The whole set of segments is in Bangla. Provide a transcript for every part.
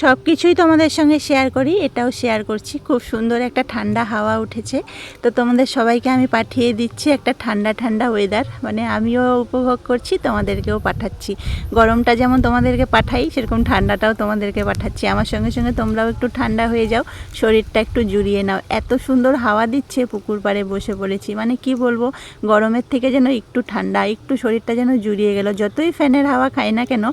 সব কিছুই তোমাদের সঙ্গে শেয়ার করি, এটাও শেয়ার করছি। খুব সুন্দর একটা ঠান্ডা হাওয়া উঠেছে, তো তোমাদের সবাইকে আমি পাঠিয়ে দিচ্ছি একটা ঠান্ডা ঠান্ডা ওয়েদার। মানে আমিও উপভোগ করছি, তোমাদেরকেও পাঠাচ্ছি। গরমটা যেমন তোমাদেরকে পাঠাই, সেরকম ঠান্ডাটাও তোমাদেরকে পাঠাচ্ছি। আমার সঙ্গে সঙ্গে তোমরাও একটু ঠান্ডা হয়ে যাও, শরীরটা একটু জুড়িয়ে নাও। এত সুন্দর হাওয়া দিচ্ছে, পুকুর পাড়ে বসে পড়েছি। মানে কি বলবো, গরমের থেকে যেন একটু ঠান্ডা, একটু শরীরটা যেন জুড়িয়ে গেল। যতই ফ্যানের হাওয়া খাই না কেন,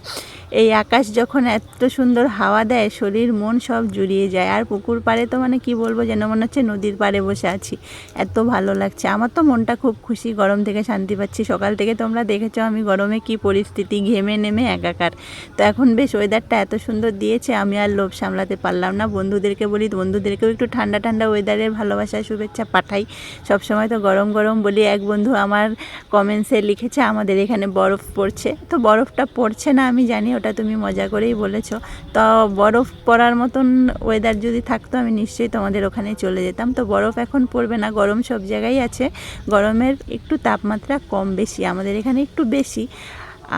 এই আকাশ যখন এত সুন্দর হাওয়া দেয়, শরীর মন সব জুড়িয়ে যায়। আর পুকুর পাড়ে তো মানে কি বলবো, যেন মনে হচ্ছে নদীর পাড়ে বসে আছি, এত ভালো লাগছে। আমার তো মনটা খুব খুশি, গরম থেকে শান্তি পাচ্ছি। সকাল থেকে তোমরা দেখেছো আমি গরমে কি পরিস্থিতি, ঘেমে নেমে একাকার। তো এখন বেশ ওয়েদারটা এত সুন্দর দিয়েছে, আমি আর লোভ সামলাতে পারলাম না। বন্ধুদেরকে বলি, বন্ধুদেরকেও একটু ঠান্ডা ঠান্ডা ওয়েদারের ভালোবাসা শুভেচ্ছা পাঠাই। সবসময় তো গরম গরম বলি। এক বন্ধু আমার কমেন্টসে লিখেছে আমাদের এখানে বরফ পড়ছে। তো বরফটা পড়ছে না আমি জানি, ওটা তুমি মজা করেই বলেছো। তো বরফ পড়ার মতন ওয়েদার যদি থাকতো, আমি নিশ্চয়ই তোমাদের ওখানে চলে যেতাম। তো বরফ এখন পড়বে না, গরম সব জায়গায় আছে। গরমের একটু তাপমাত্রা কম বেশি, আমাদের এখানে একটু বেশি।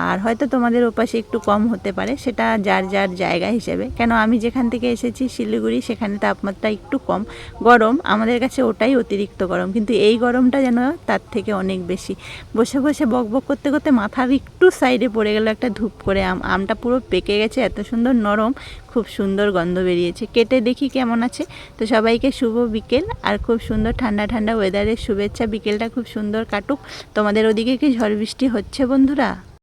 আর হয়তো তোমাদের ওপাশে একটু কম হতে পারে, সেটা যার যার জায়গা হিসেবে। কেন আমি যেখান থেকে এসেছি শিলিগুড়ি, সেখানে তাপমাত্রা একটু কম গরম, আমাদের কাছে ওটাই অতিরিক্ত গরম। কিন্তু এই গরমটা যেন তার থেকে অনেক বেশি। বসে বসে বক বক করতে করতে মাথার একটু সাইডে পড়ে গেল একটা ধূপ করে আম। আমটা পুরো পেকে গেছে, এত সুন্দর নরম, খুব সুন্দর গন্ধ বেরিয়েছে। কেটে দেখি কেমন আছে। তো সবাইকে শুভ বিকেল, আর খুব সুন্দর ঠান্ডা ঠান্ডা ওয়েদারের শুভেচ্ছা। বিকেলটা খুব সুন্দর কাটুক। তোমাদের ওদিকে কি ঝড় বৃষ্টি হচ্ছে বন্ধুরা?